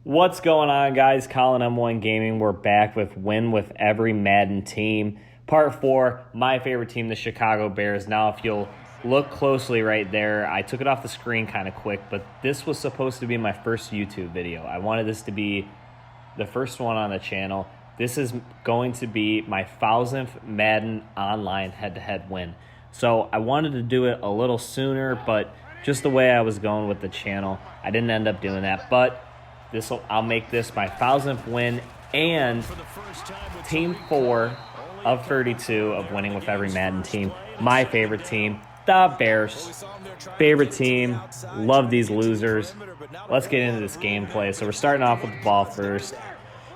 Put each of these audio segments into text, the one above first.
What's going on, guys? Colin M1 Gaming. We're back with Win with Every Madden Team. Part 4, my favorite team, the Chicago Bears. Now, if you'll look closely right there, I took it off the screen kind of quick, but this was supposed to be my first YouTube video. I wanted this to be the first one on the channel. This is going to be my 1000th Madden online head-to-head win. So I wanted to do it a little sooner, but just the way I was going with the channel, I didn't end up doing that. But I'll make this my 1000th win and team 4 of 32 of winning with every Madden team. My favorite team, the Bears. Favorite team. Love these losers. Let's get into this gameplay. So we're starting off with the ball first.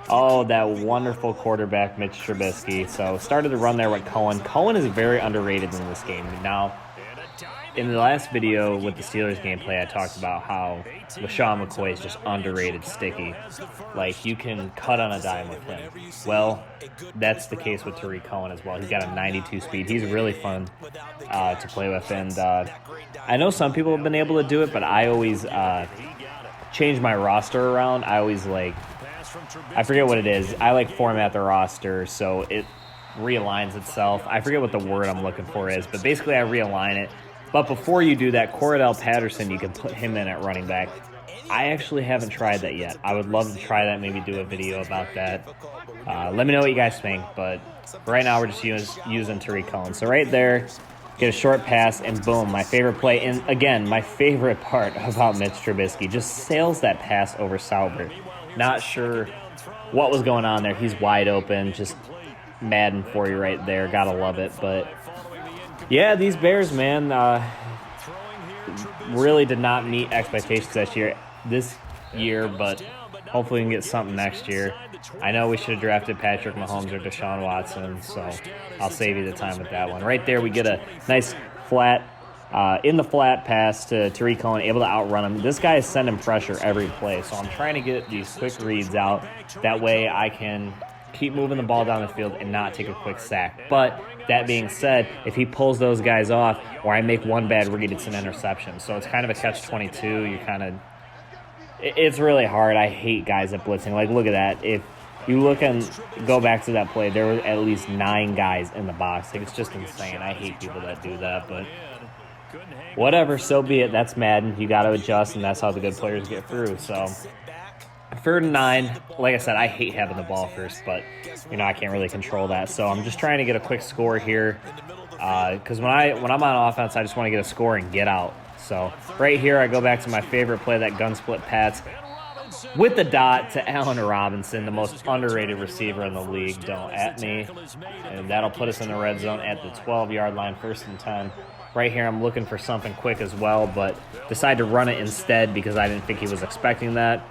Oh, that wonderful quarterback, Mitch Trubisky. So started to run there with Cohen. Cohen is very underrated in this game. Now, in the last video with the Steelers gameplay, I talked about how LaShawn McCoy is just underrated sticky. Like, you can cut on a dime with him. Well, that's the case with Tariq Cohen as well. He's got a 92 speed. He's really fun to play with. And I know some people have been able to do it, but I always change my roster around. I forget what it is. I like format the roster so it realigns itself. I forget what the word I'm looking for is, but basically I realign it. But before you do that, Cordell Patterson, you can put him in at running back. I actually haven't tried that yet. I would love to try that, maybe do a video about that. Let me know what you guys think, but right now we're just using Tariq Cohen. So right there, get a short pass, and boom, my favorite play. And again, my favorite part about Mitch Trubisky, just sails that pass over Sauber. Not sure what was going on there. He's wide open, just Madden for you right there. Gotta love it, but yeah, these Bears, man, really did not meet expectations this year, but hopefully we can get something next year. I know we should have drafted Patrick Mahomes or Deshaun Watson, so I'll save you the time with that one. Right there, we get a nice flat, in the flat pass to Tariq Cohen, able to outrun him. This guy is sending pressure every play, so I'm trying to get these quick reads out. That way I can keep moving the ball down the field and not take a quick sack. But that being said, if he pulls those guys off or I make one bad read, it's an interception. So it's kind of a catch-22. It's really hard. I hate guys at blitzing. Like, look at that. If you look and go back to that play, there were at least 9 guys in the box. Like, it's just insane. I hate people that do that, but whatever, so be it. That's Madden. You got to adjust, and that's how the good players get through. So 3rd and 9. Like I said, I hate having the ball first, but I can't really control that. So I'm just trying to get a quick score here, because when I'm on offense, I just want to get a score and get out. So right here, I go back to my favorite play, that gun split pass with the dot to Allen Robinson, the most underrated receiver in the league. Don't at me, and that'll put us in the red zone at the 12-yard line, 1st and 10. Right here, I'm looking for something quick as well, but decide to run it instead because I didn't think he was expecting that.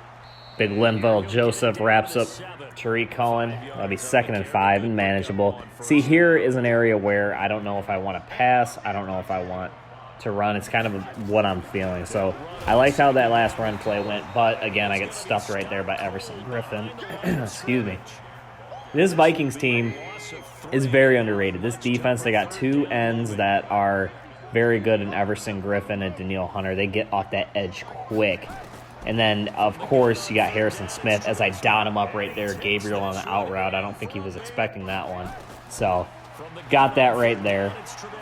Big Linval Joseph wraps up Tariq Cohen. That'll be 2nd and 5 and manageable. See, here is an area where I don't know if I want to pass. I don't know if I want to run. It's kind of what I'm feeling. So I liked how that last run play went, but again, I get stuffed right there by Everson Griffin. Excuse me. This Vikings team is very underrated. This defense, they got 2 ends that are very good in Everson Griffin and Danielle Hunter. They get off that edge quick. And then, of course, you got Harrison Smith as I dot him up right there. Gabriel on the out route. I don't think he was expecting that one. So, got that right there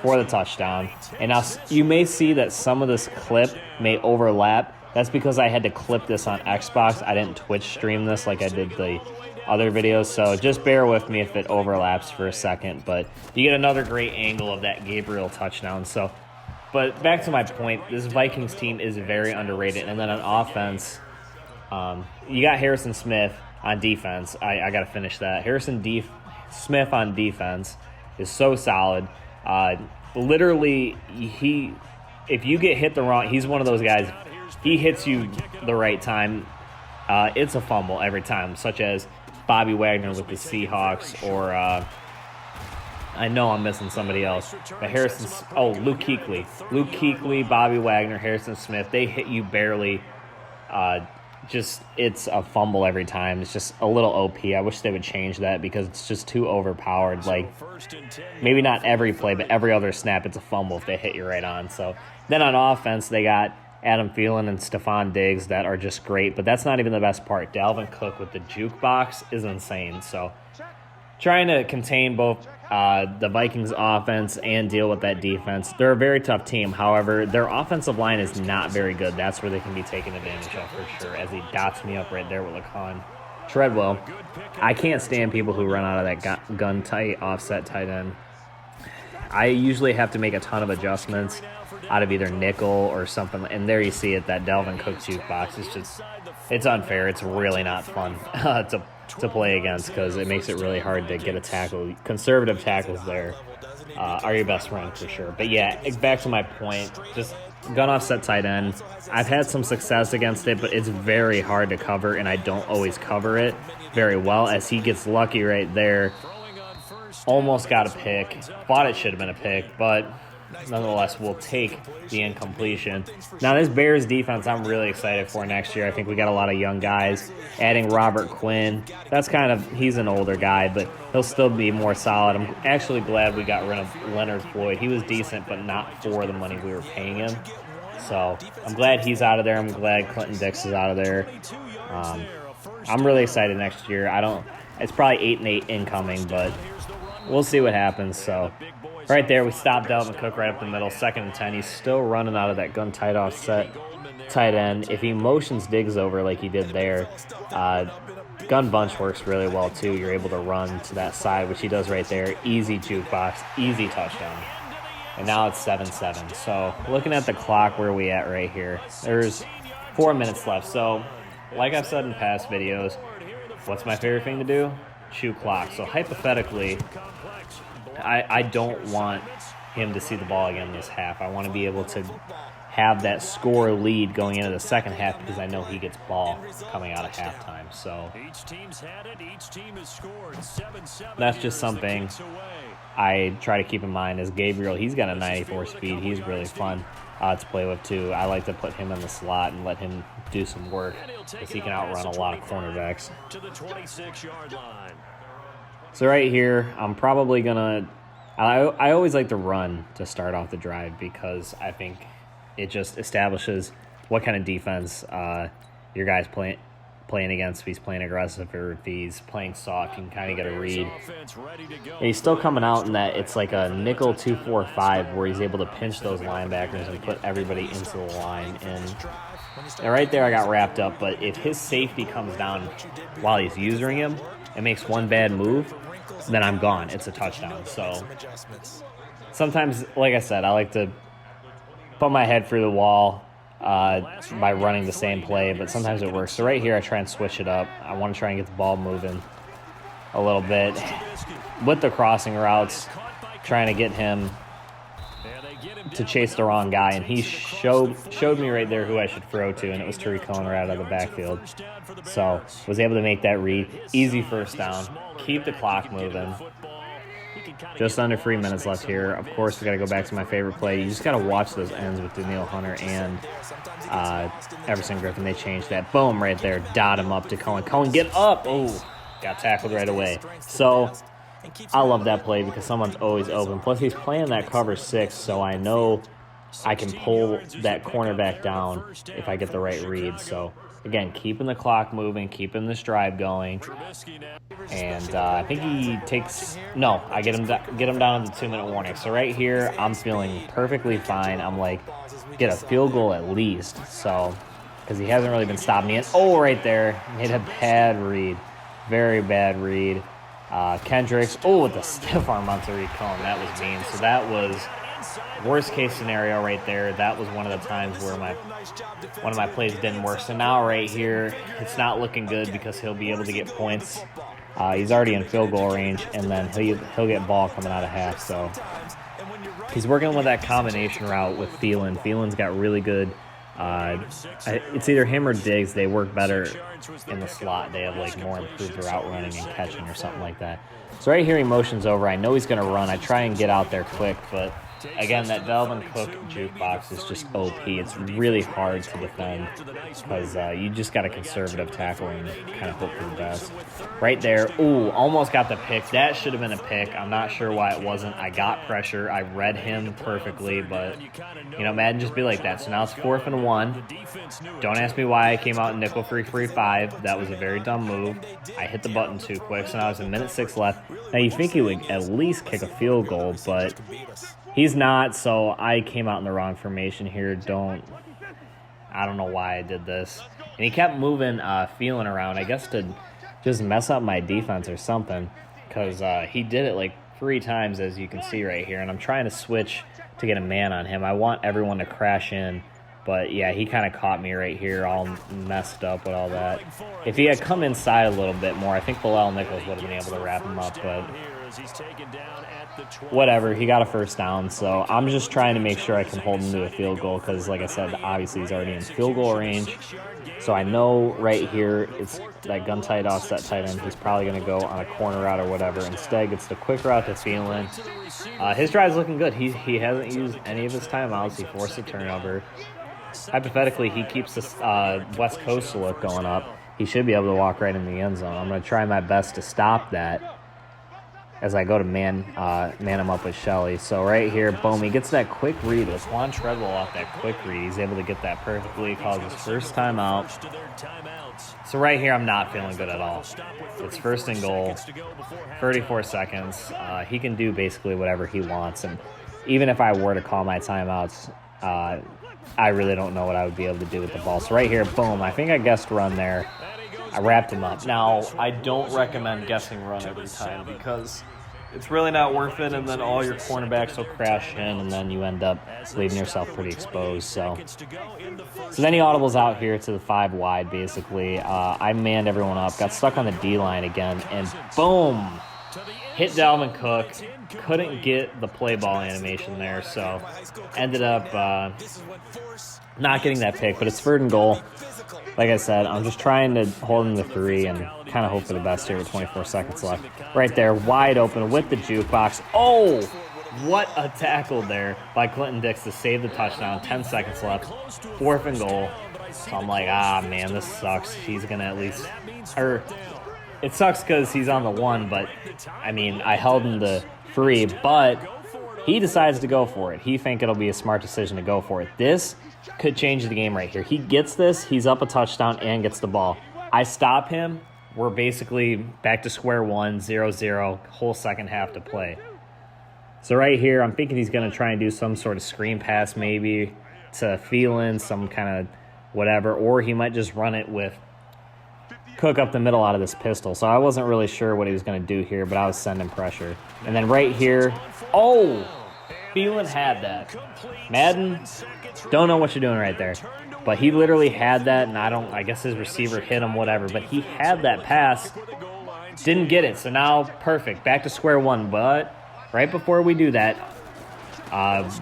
for the touchdown. And now you may see that some of this clip may overlap. That's because I had to clip this on Xbox. I didn't Twitch stream this like I did the other videos. So, just bear with me if it overlaps for a second. But you get another great angle of that Gabriel touchdown. So, but back to my point, this Vikings team is very underrated. And then on offense, you got Harrison Smith on defense. I got to finish that. Smith on defense is so solid. Literally, if you get hit the wrong, he's one of those guys, he hits you the right time, it's a fumble every time, such as Bobby Wagner with the Seahawks or I know I'm missing somebody else. But Luke Kuechly, Bobby Wagner, Harrison Smith, they hit you barely. It's a fumble every time. It's just a little OP. I wish they would change that because it's just too overpowered. Like, maybe not every play, but every other snap, it's a fumble if they hit you right on. So then on offense, they got Adam Thielen and Stephon Diggs that are just great, but that's not even the best part. Dalvin Cook with the jukebox is insane. So trying to contain both the Vikings offense and deal with that defense. They're a very tough team. However, their offensive line is not very good. That's where they can be taken advantage of for sure, as he dots me up right there with Laquan Treadwell. I can't stand people who run out of that gun tight, offset tight end. I usually have to make a ton of adjustments out of either nickel or something. And there you see it, that Dalvin Cook jukebox. It's just, it's unfair. It's really not fun to play against because it makes it really hard to get a tackle. Conservative tackles there are your best friend for sure. But yeah, back to my point, just gun offset tight end. I've had some success against it, but it's very hard to cover, and I don't always cover it very well, as he gets lucky right there. Almost got a pick. Thought it should have been a pick, but nonetheless, we'll take the incompletion. Now, this Bears defense, I'm really excited for next year. I think we got a lot of young guys. Adding Robert Quinn, he's an older guy, but he'll still be more solid. I'm actually glad we got rid of Leonard Floyd. He was decent, but not for the money we were paying him. So I'm glad he's out of there. I'm glad Clinton Dix is out of there. I'm really excited next year. It's probably 8-8 incoming, but we'll see what happens. So right there, we stopped Dalvin Cook right up the middle, 2nd and 10. He's still running out of that gun tight offset tight end. If he motions Diggs over like he did there, gun bunch works really well too. You're able to run to that side, which he does right there. Easy jukebox, easy touchdown. And now it's 7-7. So looking at the clock, where are we at right here? There's 4 minutes left. So like I've said in past videos, what's my favorite thing to do? Chew clock. So hypothetically, I don't want him to see the ball again this half. I want to be able to have that score lead going into the second half because I know he gets ball coming out of halftime. So that's just something I try to keep in mind. As Gabriel, he's got a 94 speed. He's really fun to play with too. I like to put him in the slot and let him do some work because he can outrun a lot of cornerbacks. So right here, I'm probably going to – I always like to run to start off the drive because I think it just establishes what kind of defense your guy's playing against. If he's playing aggressive or if he's playing soft, you can kind of get a read. And he's still coming out in that it's like a nickel 2-4-5 where he's able to pinch those linebackers and put everybody into the line. And right there I got wrapped up, but if his safety comes down while he's using him and makes one bad move, then I'm gone. It's a touchdown. So sometimes, like I said, I like to put my head through the wall by running the same play, but sometimes it works. So right here, I try and switch it up. I want to try and get the ball moving a little bit with the crossing routes, trying to get him to chase the wrong guy, and he showed me right there who I should throw to, and it was Tariq Cohen right out of the backfield. So was able to make that read. Easy first down. Keep the clock moving. Just under 3 minutes left here. Of course, we got to go back to my favorite play. You just got to watch those ends with Daniil Hunter and Everson Griffin. They changed that. Boom, right there. Dot him up to Cohen. Cohen, get up. Oh, got tackled right away. So I love that play because someone's always open. Plus, he's playing that cover 6, so I know I can pull that cornerback down if I get the right read. So, again, keeping the clock moving, keeping this drive going. And I think he takes – no, I get him down to the 2-minute warning. So right here, I'm feeling perfectly fine. I'm like, get a field goal at least. So, because he hasn't really been stopping me. And, oh, right there, made a bad read. Very bad read. Kendricks, with the stiff arm on Tariq Cohen. That was mean. So that was worst case scenario right there. That was one of the times where one of my plays didn't work. So now right here, it's not looking good because he'll be able to get points. He's already in field goal range, and then he'll get ball coming out of half. So he's working with that combination route with Thielen. Thielen's got really good. It's either him or Diggs. They work better in the slot. They have like more improved route running and catching or something like that. So right here he motions over. I know he's going to run. I try and get out there quick, but Again, that Dalvin Cook jukebox is just OP. It's really hard to defend because you just got a conservative tackle and kind of hope for the best. Right there. Ooh, almost got the pick. That should have been a pick. I'm not sure why it wasn't. I got pressure. I read him perfectly, but, you know, Madden just be like that. So now it's 4th and 1. Don't ask me why I came out in nickel free 5. That was a very dumb move. I hit the button too quick, so now it's 1:06 left. Now you think he would at least kick a field goal, but he's not, so I came out in the wrong formation here. I don't know why I did this. And he kept moving, feeling around, I guess to just mess up my defense or something, because he did it like 3 times, as you can see right here, and I'm trying to switch to get a man on him. I want everyone to crash in, but yeah, he kind of caught me right here all messed up with all that. If he had come inside a little bit more, I think Bilal Nichols would have been able to wrap him up, but whatever, he got a first down, so I'm just trying to make sure I can hold him to a field goal because, like I said, obviously he's already in field goal range. So I know right here it's that gun tight offset tight end. He's probably going to go on a corner route or whatever. Instead, gets the quick route to Thielen. His drive's looking good. He hasn't used any of his timeouts. He forced a turnover. Hypothetically, he keeps this West Coast look going up. He should be able to walk right in the end zone. I'm going to try my best to stop that as I go to man him up with Shelley. So right here, boom, he gets that quick read with Juan Treadwell off that quick read. He's able to get that perfectly, calls his first time out. So right here, I'm not feeling good at all. It's 1st and goal, 34 seconds. He can do basically whatever he wants. And even if I were to call my timeouts, I really don't know what I would be able to do with the ball. So right here, boom, I think I guessed run there. I wrapped him up. Now, I don't recommend guessing run every time because it's really not worth it, and then all your cornerbacks will crash in, and then you end up leaving yourself pretty exposed. So then he audibles out here to the 5 wide, basically. I manned everyone up, got stuck on the D-line again, and boom! Hit Dalvin Cook. Couldn't get the play ball animation there, so ended up not getting that pick, but it's 3rd and goal. Like I said, I'm just trying to hold him to 3 and kind of hope for the best here with 24 seconds left. Right there, wide open with the jukebox. Oh, what a tackle there by Clinton Dix to save the touchdown. 10 seconds left, 4th and goal. So I'm like, man, this sucks. He's going to at least, or it sucks because he's on the 1, but I mean, I held him to 3, but he decides to go for it. He think it'll be a smart decision to go for it. This could change the game right here. He gets this, he's up a touchdown and gets the ball. I stop him, we're basically back to square one, 0-0, whole second half to play. So right here, I'm thinking he's going to try and do some sort of screen pass maybe to Thielen, some kind of whatever, or he might just run it with Cook up the middle out of this pistol. So I wasn't really sure what he was going to do here, but I was sending pressure. And then right here, oh, Thielen had that. Madden, don't know what you're doing right there. But he literally had that, and I guess his receiver hit him, whatever. But he had that pass, didn't get it. So now, perfect, back to square one. But right before we do that,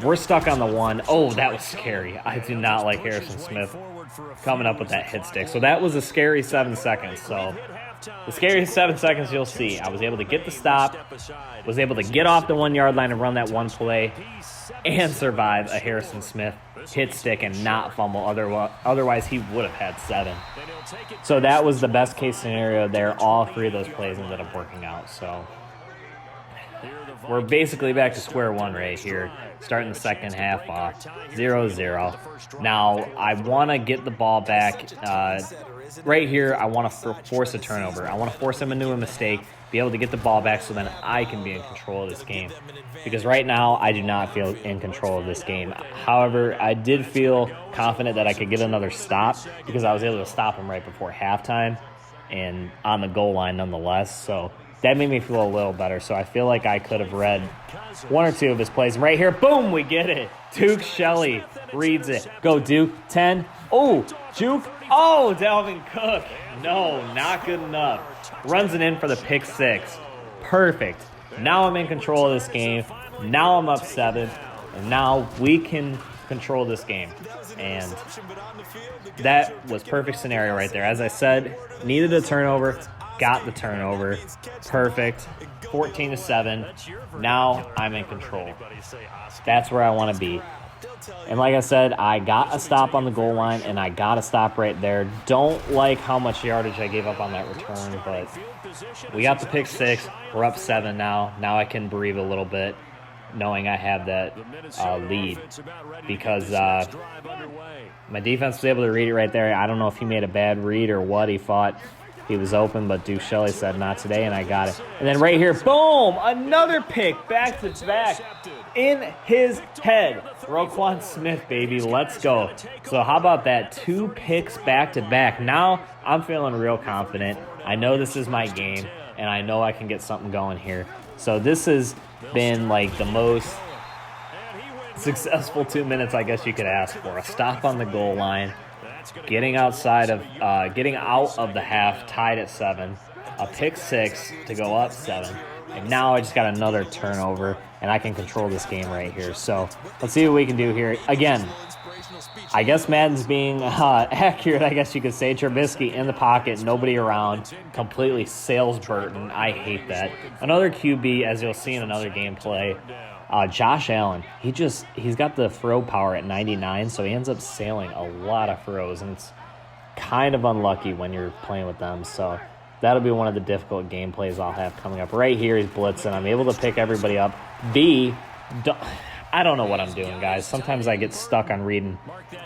we're stuck on the 1. Oh, that was scary. I do not like Harrison Smith coming up with that hit stick. So that was a scary 7 seconds. So the scariest 7 seconds you'll see. I was able to get the stop, was able to get off the 1 yard line and run that one play, and survive a Harrison Smith hit stick and not fumble. Otherwise, he would have had 7. So that was the best case scenario there. All 3 of those plays ended up working out. So we're basically back to square one right here, starting the second half off 0-0. Now, I want to get the ball back. Right here, I want to force a turnover. I want to force him into a mistake, be able to get the ball back so then I can be in control of this game. Because right now, I do not feel in control of this game. However, I did feel confident that I could get another stop because I was able to stop him right before halftime and on the goal line nonetheless. So that made me feel a little better. So I feel like I could have read 1 or 2 of his plays. And right here, boom, we get it. Duke Shelley reads it. Go, Duke. 10. Oh, Juke. Oh, Dalvin Cook. No, not good enough. Runs it in for the pick 6. Perfect. Now I'm in control of this game. Now I'm up 7. And now we can control this game. And that was perfect scenario right there. As I said, needed a turnover. Got the turnover. Perfect. 4th 14-7. Now I'm in control. That's where I want to be. And like I said, I got a stop on the goal line, and I got a stop right there. Don't like how much yardage I gave up on that return, but we got the pick 6. We're up 7 now. Now I can breathe a little bit, knowing I have that lead, because my defense was able to read it right there. I don't know if he made a bad read or what. He thought he was open, but Duke Shelley said not today, and I got it. And then right here, boom, another pick back to back in his head. Roquan Smith, baby, let's go. So how about that? 2 picks back to back. Now I'm feeling real confident. I know this is my game, and I know I can get something going here. So this has been like the most successful 2 minutes I guess you could ask for. A stop on the goal line, getting out of the half, tied at 7, a pick 6 to go up 7, and now I just got another turnover, and I can control this game right here. So let's see what we can do here. Again, I guess Madden's being accurate, I guess you could say. Trubisky in the pocket, nobody around, completely sails Burton. I hate that. Another QB, as you'll see in another gameplay, Josh Allen. He's got the throw power at 99, so he ends up sailing a lot of throws, and it's kind of unlucky when you're playing with them. So that'll be one of the difficult gameplays I'll have coming up. Right here, he's blitzing. I'm able to pick everybody up. I don't know what I'm doing, guys. Sometimes I get stuck on reading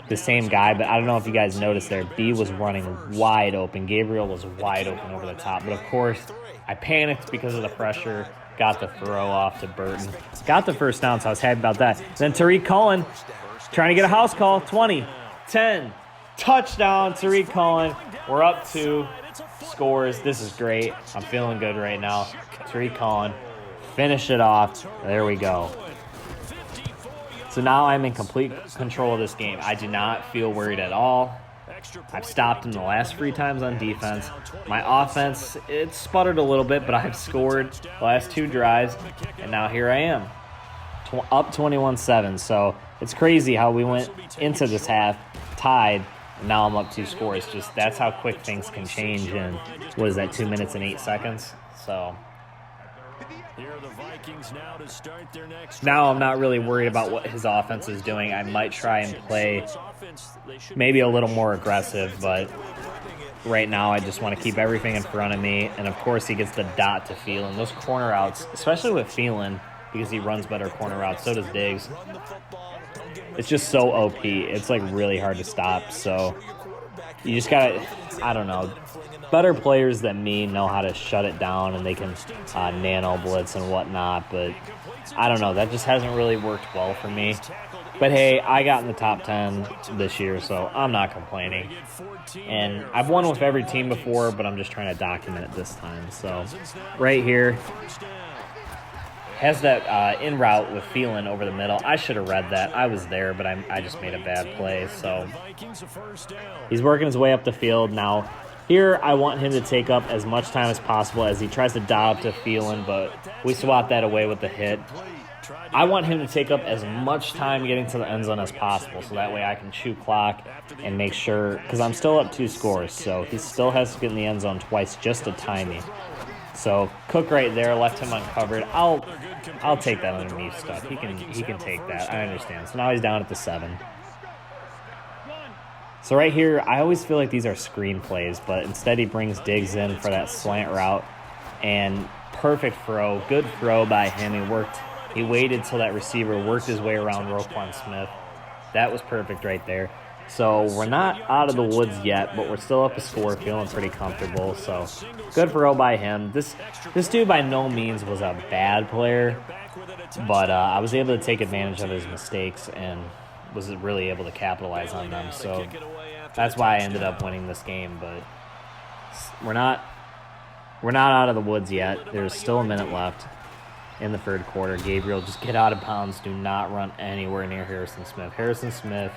the same guy, but I don't know if you guys noticed there. B was running wide open. Gabriel was wide open over the top. But, of course, I panicked because of the pressure. Got the throw off to Burton. Got the first down, so I was happy about that. Then Tariq Cohen trying to get a house call. 20, 10, touchdown, Tariq Cohen. We're up 2 scores. This is great. I'm feeling good right now. Tariq Cohen, finish it off. There we go. So now I'm in complete control of this game. I do not feel worried at all. I've stopped in the last 3 times on defense. My offense, it sputtered a little bit, but I've scored the last 2 drives, and now here I am, up 21-7. So it's crazy how we went into this half tied, and now I'm up 2 scores. Just that's how quick things can change in, what is that, 2 minutes and 8 seconds? So now I'm not really worried about what his offense is doing. I might try and play maybe a little more aggressive, but right now I just want to keep everything in front of me. And, of course, he gets the dot to Phelan. Those corner routes, especially with Phelan, because he runs better corner routes, so does Diggs. It's just so OP. It's, like, really hard to stop. So you just got to, I don't know, better players than me know how to shut it down, and they can nano blitz and whatnot, but I don't know. That just hasn't really worked well for me. But, hey, I got in the top 10 this year, so I'm not complaining. And I've won with every team before, but I'm just trying to document it this time. So right here, has that in route with Phelan over the middle. I should have read that. I was there, but I just made a bad play. So he's working his way up the field now. Here, I want him to take up as much time as possible as he tries to dial up to Phelan, but we swat that away with the hit. I want him to take up as much time getting to the end zone as possible, so that way I can chew clock and make sure, because I'm still up 2 scores, so he still has to get in the end zone twice just to tie me. So Cook right there, left him uncovered. I'll take that underneath stuff. He can take that. I understand. So now he's down at the 7. So right here, I always feel like these are screen plays, but instead he brings Diggs in for that slant route, and perfect throw, good throw by him. He waited till that receiver worked his way around Roquan Smith. That was perfect right there. So we're not out of the woods yet, but we're still up a score, feeling pretty comfortable. So good throw by him. This dude by no means was a bad player, but I was able to take advantage of his mistakes and was really able to capitalize on them. So that's why I ended up winning this game. But we're not out of the woods yet. There's still a minute left in the 3rd quarter. Gabriel, just get out of bounds. Do not run anywhere near Harrison Smith. Harrison Smith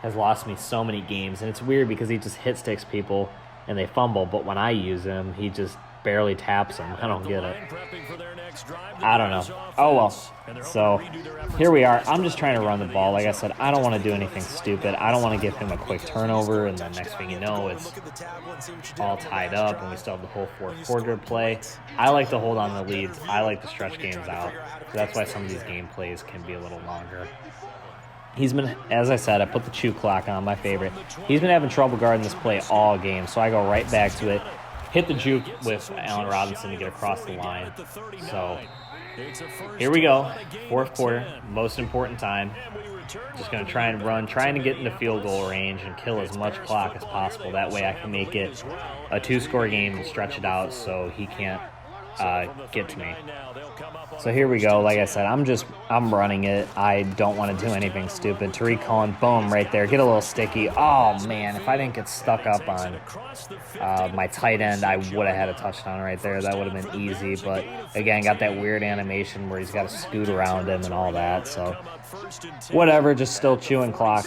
has lost me so many games, and it's weird because he just hit sticks people and they fumble, but when I use him, he just barely taps him. I don't get it. I don't know. Oh, well. So here we are. I'm just trying to run the ball. Like I said, I don't want to do anything stupid. I don't want to give him a quick turnover, and then next thing you know, it's all tied up, and we still have the whole fourth quarter to play. I like to hold on the leads. I like to stretch games out. So that's why some of these game plays can be a little longer. He's been, as I said, I put the chew clock on, my favorite. He's been having trouble guarding this play all game, so I go right back to it. Hit the juke with Allen Robinson to get across the line. So here we go, fourth quarter, most important time. Just going to try and run, trying to get into field goal range and kill as much clock as possible. That way I can make it a 2-score game and stretch it out so he can't get to me. So here we go. Like I said, I'm running it. I don't want to do anything stupid. Tariq Cohen, boom, right there. Get a little sticky. Oh, man, if I didn't get stuck up on my tight end, I would have had a touchdown right there. That would have been easy. But, again, got that weird animation where he's got to scoot around him and all that. So, whatever, just still chewing clock,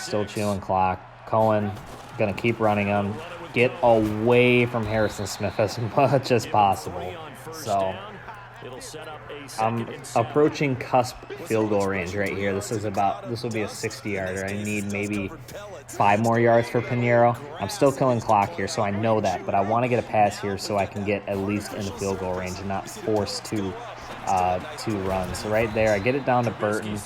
Cohen, going to keep running him. Get away from Harrison Smith as much as possible. So I'm approaching cusp field goal range right here. This will be a 60-yarder. I need maybe 5 more yards for Pinheiro. I'm still killing clock here, so I know that, but I want to get a pass here so I can get at least in the field goal range and not force two runs. So right there, I get it down to Burton.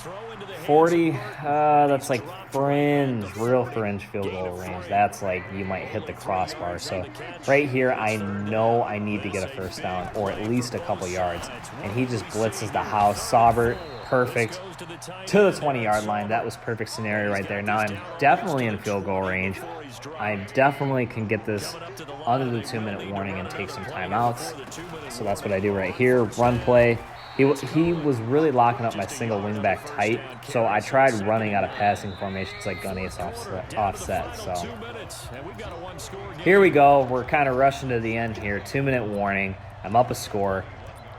40, that's like real fringe field goal range. That's like you might hit the crossbar. So right here, I know I need to get a first down or at least a couple yards. And he just blitzes the house. Saubert, perfect, to the 20-yard line. That was perfect scenario right there. Now I'm definitely in field goal range. I definitely can get this under the 2-minute warning and take some timeouts. So that's what I do right here. Run play. He was really locking up my single wingback tight, so I tried running out of passing formations like Gunny's offset. So here we go. We're kind of rushing to the end here. 2-minute warning. I'm up a score.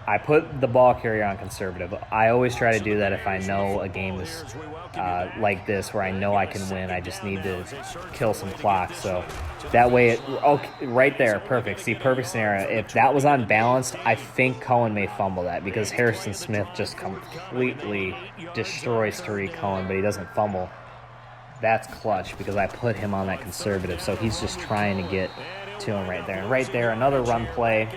I put the ball carrier on conservative. I always try to do that if I know a game is like this where I know I can win. I just need to kill some clock. So that way, right there, perfect. See, perfect scenario. If that was unbalanced, I think Cohen may fumble that because Harrison Smith just completely destroys Tariq Cohen, but he doesn't fumble. That's clutch because I put him on that conservative. So he's just trying to get to him right there. And right there, another run play.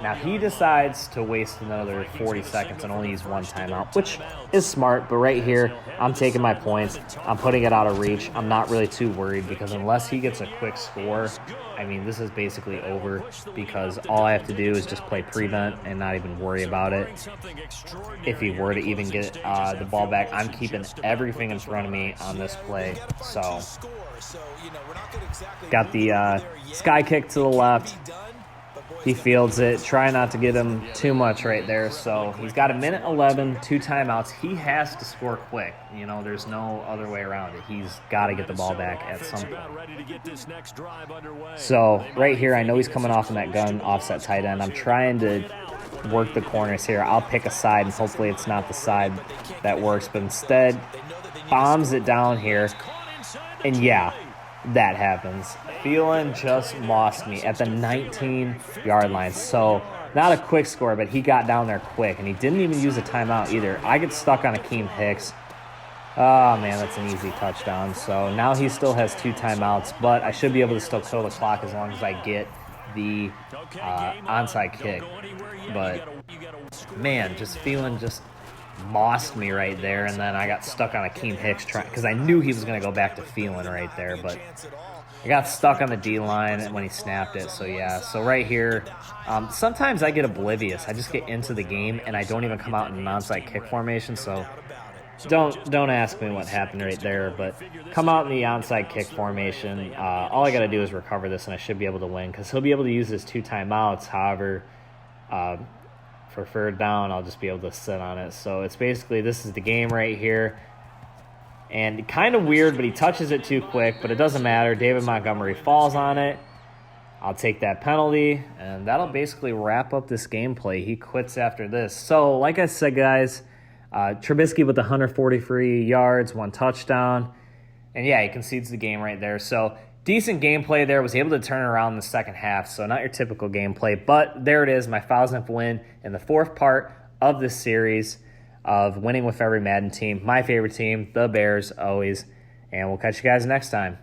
Now he decides to waste another 40 seconds and only use one timeout, which is smart. But right here, I'm taking my points. I'm putting it out of reach. I'm not really too worried because unless he gets a quick score, I mean, this is basically over because all I have to do is just play prevent and not even worry about it. If he were to even get the ball back, I'm keeping everything in front of me on this play. So got the sky kick to the left. He fields it. Try not to get him too much right there. So he's got 1:11, 2 timeouts. He has to score quick. You know, there's no other way around it. He's got to get the ball back at some point. So right here, I know he's coming off in that gun offset tight end. I'm trying to work the corners here. I'll pick a side, and hopefully it's not the side that works. But instead, bombs it down here. And yeah, that happens. Thielen just lost me at the 19-yard line. So not a quick score, but he got down there quick, and he didn't even use a timeout either. I get stuck on Akeem Hicks. Oh, man, that's an easy touchdown. So now he still has 2 timeouts, but I should be able to still kill the clock as long as I get the onside kick. But, man, just Thielen just mossed me right there, and then I got stuck on Akeem Hicks because I knew he was going to go back to Thielen right there, but I got stuck on the D-line when he snapped it. So yeah, so right here, sometimes I get oblivious. I just get into the game and I don't even come out in an onside kick formation. So don't ask me what happened right there, but come out in the onside kick formation. All I got to do is recover this, and I should be able to win because he'll be able to use his 2 timeouts. However, for third down, I'll just be able to sit on it. So it's basically, this is the game right here. And kind of weird, but he touches it too quick, but it doesn't matter. David Montgomery falls on it. I'll take that penalty, and that'll basically wrap up this gameplay. He quits after this. So, like I said, guys, Trubisky with 143 yards, 1 touchdown. And, yeah, he concedes the game right there. So, decent gameplay there. Was able to turn around in the second half, so not your typical gameplay. But there it is, my 1000th win in the fourth part of this series of winning with every Madden team. My favorite team, the Bears, always. And we'll catch you guys next time.